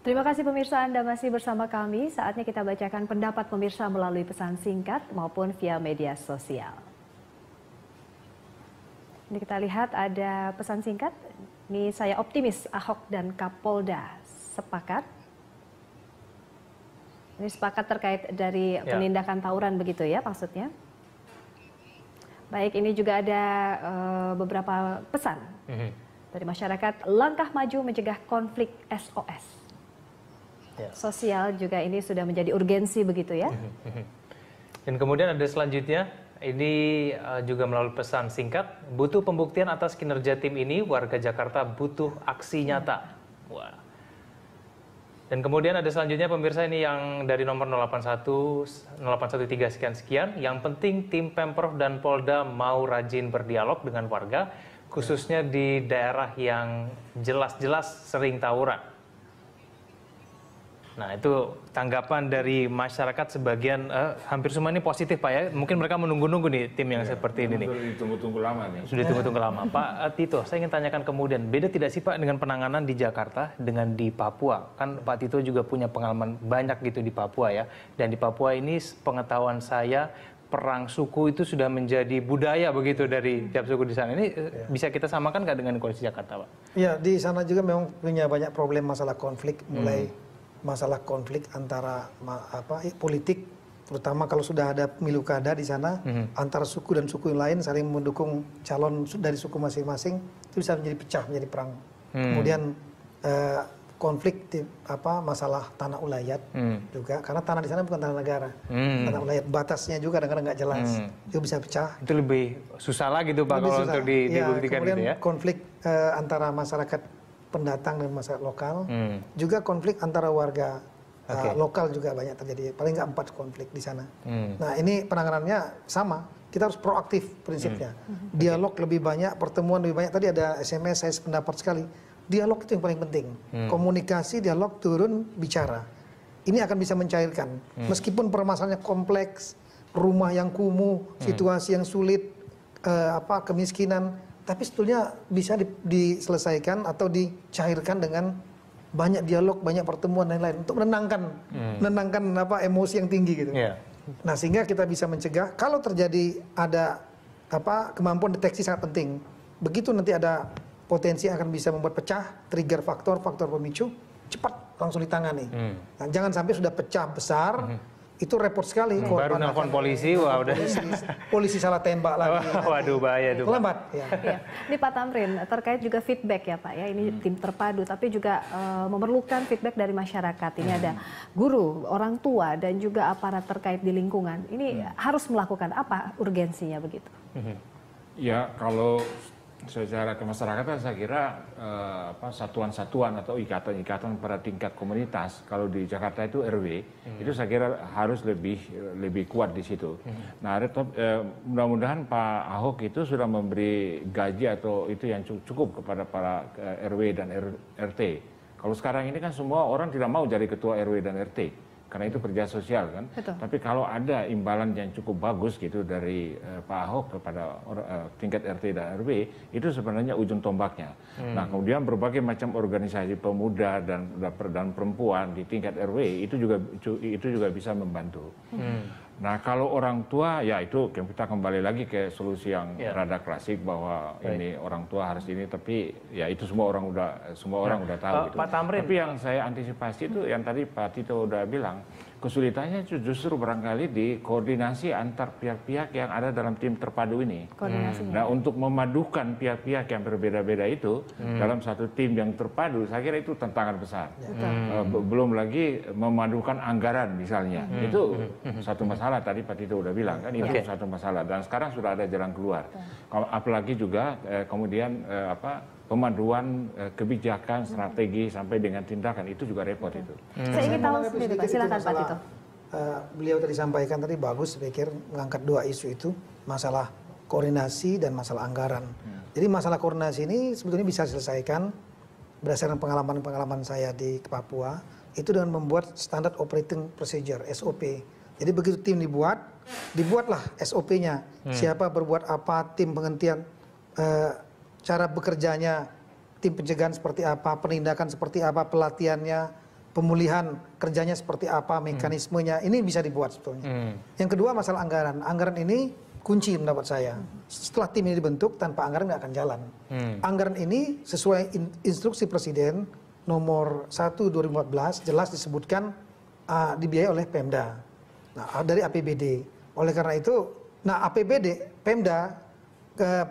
Terima kasih pemirsa, Anda masih bersama kami. Saatnya kita bacakan pendapat pemirsa melalui pesan singkat maupun via media sosial. Ini kita lihat ada pesan singkat. Ini saya optimis Ahok dan Kapolda sepakat. Ini sepakat terkait dari penindakan tawuran begitu ya maksudnya. Baik, ini juga ada beberapa pesan dari masyarakat. Langkah maju mencegah konflik SOS. Sosial juga ini sudah menjadi urgensi begitu ya. Dan kemudian ada selanjutnya, ini juga melalui pesan singkat. Butuh pembuktian atas kinerja tim ini, warga Jakarta butuh aksi nyata. Wah. Dan kemudian ada selanjutnya pemirsa ini yang dari nomor 0813 sekian-sekian. Yang penting tim Pemprov dan Polda mau rajin berdialog dengan warga, khususnya di daerah yang jelas-jelas sering tawuran. Nah, itu tanggapan dari masyarakat sebagian, hampir semua ini positif Pak ya. Mungkin mereka menunggu-nunggu nih tim yang seperti ini nih. Ditunggu-tunggu lama nih. Sudah ditunggu-tunggu lama. Pak Tito, saya ingin tanyakan kemudian, beda tidak sih Pak dengan penanganan di Jakarta dengan di Papua? Kan Pak Tito juga punya pengalaman banyak gitu di Papua ya. Dan di Papua ini pengetahuan saya, perang suku itu sudah menjadi budaya begitu dari tiap suku di sana. Ini bisa kita samakan nggak dengan kondisi Jakarta Pak? Ya, di sana juga memang punya banyak problem masalah konflik, mulai masalah konflik antara politik, terutama kalau sudah ada pemilu kada di sana, antara suku dan suku yang lain saling mendukung calon dari suku masing-masing, itu bisa menjadi pecah, menjadi perang. Kemudian konflik masalah tanah ulayat juga, karena tanah di sana bukan tanah negara, tanah ulayat, batasnya juga kadang-kadang nggak jelas, itu bisa pecah. Itu lebih susah lagi tuh Pak kalau untuk dibuktikan kemudian gitu ya. Konflik antara masyarakat pendatang dan masyarakat lokal, juga konflik antara warga lokal juga banyak terjadi, paling nggak 4 konflik di sana. Nah, ini penanganannya sama, kita harus proaktif prinsipnya, dialog lebih banyak, pertemuan lebih banyak. Tadi ada SMS, saya sependapat sekali, dialog itu yang paling penting, komunikasi, dialog, turun, bicara. Ini akan bisa mencairkan, meskipun permasalahannya kompleks, rumah yang kumuh, situasi yang sulit, kemiskinan, tapi sebetulnya bisa diselesaikan atau dicairkan dengan banyak dialog, banyak pertemuan dan lain-lain untuk menenangkan emosi yang tinggi gitu. Nah, sehingga kita bisa mencegah kalau terjadi ada kemampuan deteksi sangat penting. Begitu nanti ada potensi akan bisa membuat pecah, trigger faktor pemicu, cepat langsung ditangani. Nah, jangan sampai sudah pecah besar, itu repot sekali. Baru nelpon polisi, wah udah. Polisi salah tembak lagi. Waduh, bahaya tuh. Lambat. Ini Pak Tamrin, terkait juga feedback ya Pak ya, ini tim terpadu, tapi juga memerlukan feedback dari masyarakat. Ini ada guru, orang tua, dan juga aparat terkait di lingkungan. Ini harus melakukan apa urgensinya begitu? Ya, kalau secara kemasyarakatan saya kira satuan-satuan atau ikatan-ikatan pada tingkat komunitas, kalau di Jakarta itu RW, itu saya kira harus lebih kuat di situ. Nah, mudah-mudahan Pak Ahok itu sudah memberi gaji atau itu yang cukup kepada para RW dan RT. Kalau sekarang ini kan semua orang tidak mau jadi ketua RW dan RT. Karena itu kerja sosial kan. Tapi kalau ada imbalan yang cukup bagus gitu dari Pak Ahok kepada tingkat RT dan RW, itu sebenarnya ujung tombaknya. Nah, kemudian berbagai macam organisasi pemuda dan perempuan di tingkat RW itu juga bisa membantu. Nah, kalau orang tua ya itu kita kembali lagi ke solusi yang rada klasik bahwa ini orang tua harus ini, tapi ya itu semua orang udah tahu gitu. Pak Tamrin, tapi yang saya antisipasi itu yang tadi Pak Tito udah bilang, kesulitannya justru barangkali di koordinasi antar pihak-pihak yang ada dalam tim terpadu ini. Nah, untuk memadukan pihak-pihak yang berbeda-beda itu dalam satu tim yang terpadu, saya kira itu tantangan besar. Belum lagi memadukan anggaran misalnya, itu satu masalah. Tadi Pak Tito udah bilang kan, itu satu masalah. Dan sekarang sudah ada jalan keluar. Apalagi juga kemudian pemaduan kebijakan, strategi sampai dengan tindakan itu juga repot itu. Saya ingin tahu sendiri Pak, silakan Pak Tito. Beliau tadi sampaikan tadi bagus, saya pikir mengangkat 2 isu itu, masalah koordinasi dan masalah anggaran. Jadi masalah koordinasi ini sebetulnya bisa diselesaikan berdasarkan pengalaman saya di Papua, itu dengan membuat standard operating procedure (SOP). Jadi begitu tim dibuatlah SOP-nya. Siapa berbuat apa, tim penghentian, cara bekerjanya, tim pencegahan seperti apa, penindakan seperti apa, pelatihannya, pemulihan kerjanya seperti apa, mekanismenya, ini bisa dibuat sebetulnya. Yang kedua masalah anggaran. Anggaran ini kunci menurut saya. Setelah tim ini dibentuk, tanpa anggaran nggak akan jalan. Anggaran ini sesuai instruksi Presiden nomor 1 2014 jelas disebutkan dibiayai oleh Pemda. Nah, dari APBD. Oleh karena itu, APBD, Pemda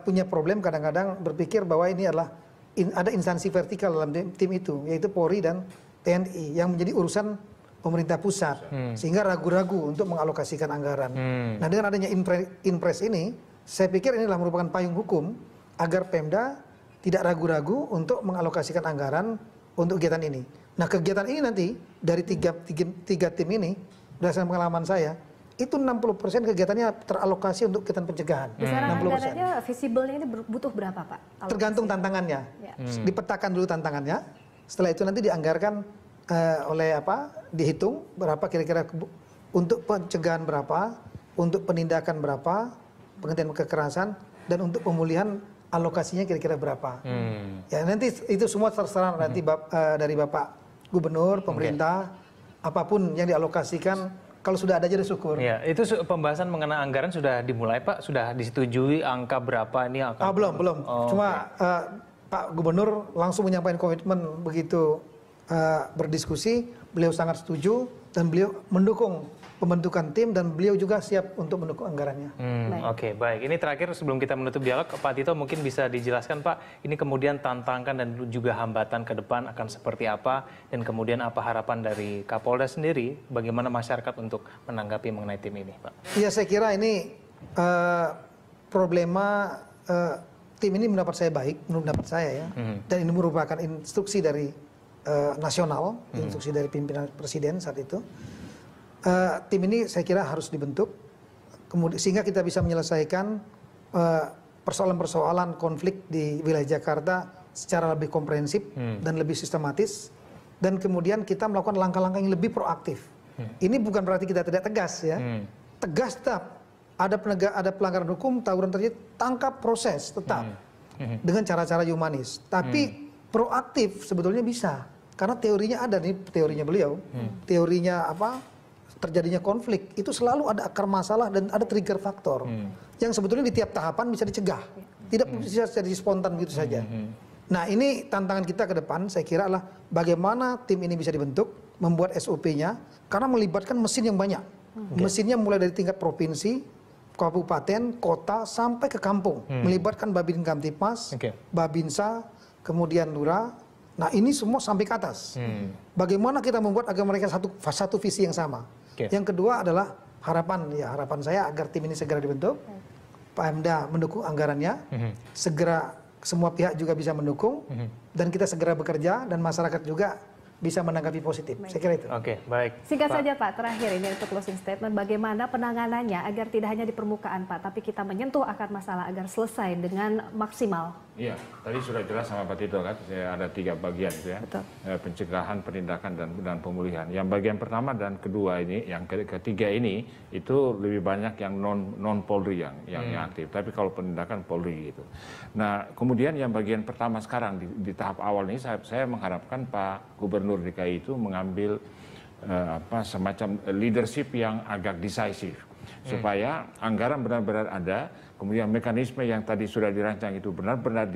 punya problem kadang-kadang berpikir bahwa ini adalah ada instansi vertikal dalam tim itu, yaitu Polri dan TNI yang menjadi urusan pemerintah pusat, sehingga ragu-ragu untuk mengalokasikan anggaran. Nah, dengan adanya Inpres ini, saya pikir inilah merupakan payung hukum agar Pemda tidak ragu-ragu untuk mengalokasikan anggaran untuk kegiatan ini. Nah, kegiatan ini nanti dari tiga tim ini, berdasarkan pengalaman saya, itu 60% kegiatannya teralokasi untuk kegiatan pencegahan. Besaran anggarannya visible ini butuh berapa, Pak? Tergantung tantangannya. Dipetakan dulu tantangannya, setelah itu nanti dianggarkan dihitung berapa kira-kira untuk pencegahan berapa, untuk penindakan berapa, penghentian kekerasan, dan untuk pemulihan alokasinya kira-kira berapa. Ya nanti itu semua terserah nanti dari Bapak Gubernur, pemerintah, apapun yang dialokasikan. Kalau sudah ada jadi syukur. Ya, itu pembahasan mengenai anggaran sudah dimulai, Pak? Sudah disetujui angka berapa ini akan? Belum. Cuma Pak Gubernur langsung menyampaikan komitmen begitu berdiskusi, beliau sangat setuju dan beliau mendukung pembentukan tim dan beliau juga siap untuk mendukung anggarannya. Oke, baik. Ini terakhir sebelum kita menutup dialog, Pak Tito mungkin bisa dijelaskan, Pak, ini kemudian tantangan dan juga hambatan ke depan akan seperti apa dan kemudian apa harapan dari Kapolda sendiri, bagaimana masyarakat untuk menanggapi mengenai tim ini, Pak? Iya, saya kira ini problema tim ini mendapat saya baik, menurut saya ya, dan ini merupakan instruksi dari nasional, instruksi dari pimpinan Presiden saat itu. Tim ini saya kira harus dibentuk, kemudian sehingga kita bisa menyelesaikan persoalan-persoalan konflik di wilayah Jakarta secara lebih komprehensif dan lebih sistematis, dan kemudian kita melakukan langkah-langkah yang lebih proaktif. Ini bukan berarti kita tidak tegas ya, tegas tetap. Ada pelanggaran hukum, tawuran terjadi, tangkap, proses tetap dengan cara-cara humanis. Tapi proaktif sebetulnya bisa, karena teorinya ada nih, teorinya beliau, teorinya terjadinya konflik itu selalu ada akar masalah dan ada trigger faktor yang sebetulnya di tiap tahapan bisa dicegah, tidak bisa jadi spontan gitu saja. Nah, ini tantangan kita ke depan saya kira adalah bagaimana tim ini bisa dibentuk, membuat SOP-nya, karena melibatkan mesin yang banyak. Mesinnya mulai dari tingkat provinsi, kabupaten, kota sampai ke kampung, melibatkan Babin Kamtipmas, Babinsa, kemudian Lurah. Nah, ini semua sampai ke atas. Bagaimana kita membuat agar mereka satu visi yang sama. Yang kedua adalah harapan saya agar tim ini segera dibentuk, Pemda mendukung anggarannya, segera semua pihak juga bisa mendukung, dan kita segera bekerja dan masyarakat juga bisa menanggapi positif. Saya kira itu. Oke, baik. Singkat saja Pak, terakhir ini untuk closing statement, bagaimana penanganannya agar tidak hanya di permukaan Pak, tapi kita menyentuh akar masalah agar selesai dengan maksimal. Iya, tadi sudah jelas sama Pak Tito kan, ada 3 bagian itu ya. Betul. Pencegahan, penindakan, dan pemulihan. Yang bagian pertama dan kedua ini, yang ketiga ini, itu lebih banyak yang non Polri yang aktif. Tapi kalau penindakan Polri gitu. Nah, kemudian yang bagian pertama sekarang di tahap awal ini, saya mengharapkan Pak Gubernur DKI itu mengambil semacam leadership yang agak decisive. Supaya anggaran benar-benar ada, kemudian mekanisme yang tadi sudah dirancang itu benar-benar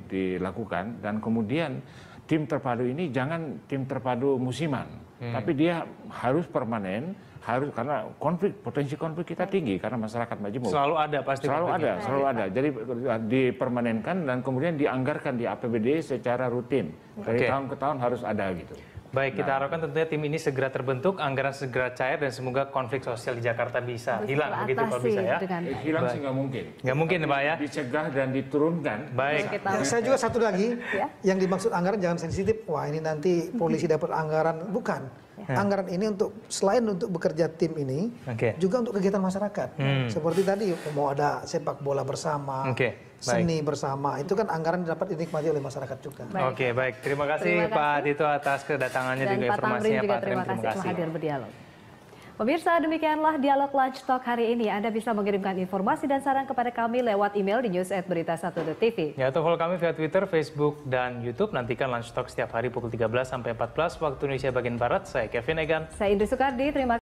dilakukan, dan kemudian tim terpadu ini jangan tim terpadu musiman, tapi dia harus permanen, karena potensi konflik kita tinggi karena masyarakat majemuk. Selalu ada pasti. Selalu ada. Jadi dipermanenkan dan kemudian dianggarkan di APBD secara rutin. Dari tahun ke tahun harus ada gitu. Baik, kita harapkan tentunya tim ini segera terbentuk, anggaran segera cair, dan semoga konflik sosial di Jakarta bisa hilang, begitu kalau bisa ya. Hilang sih nggak mungkin. Nggak mungkin, Pak ya. Dicegah dan diturunkan. Baik. Saya juga satu lagi, yang dimaksud anggaran jangan sensitif. Wah, ini nanti polisi dapat anggaran, bukan. Anggaran ini selain untuk bekerja tim ini, juga untuk kegiatan masyarakat. Seperti tadi mau ada sepak bola bersama, seni bersama, itu kan anggaran dapat dinikmati oleh masyarakat juga. Oke, baik. Terima kasih Pak Tito atas kedatangannya, dan juga Pak informasinya. Tamrin juga Pak terima kasih telah hadir berdialog. Pemirsa, demikianlah dialog Lunch Talk hari ini. Anda bisa mengirimkan informasi dan saran kepada kami lewat email di news@berita1.tv. Ya, atau follow kami via Twitter, Facebook, dan YouTube. Nantikan Lunch Talk setiap hari pukul 13 sampai 14 waktu Indonesia bagian Barat. Saya Kevin Egan. Saya Indri Soekardi, terima kasih.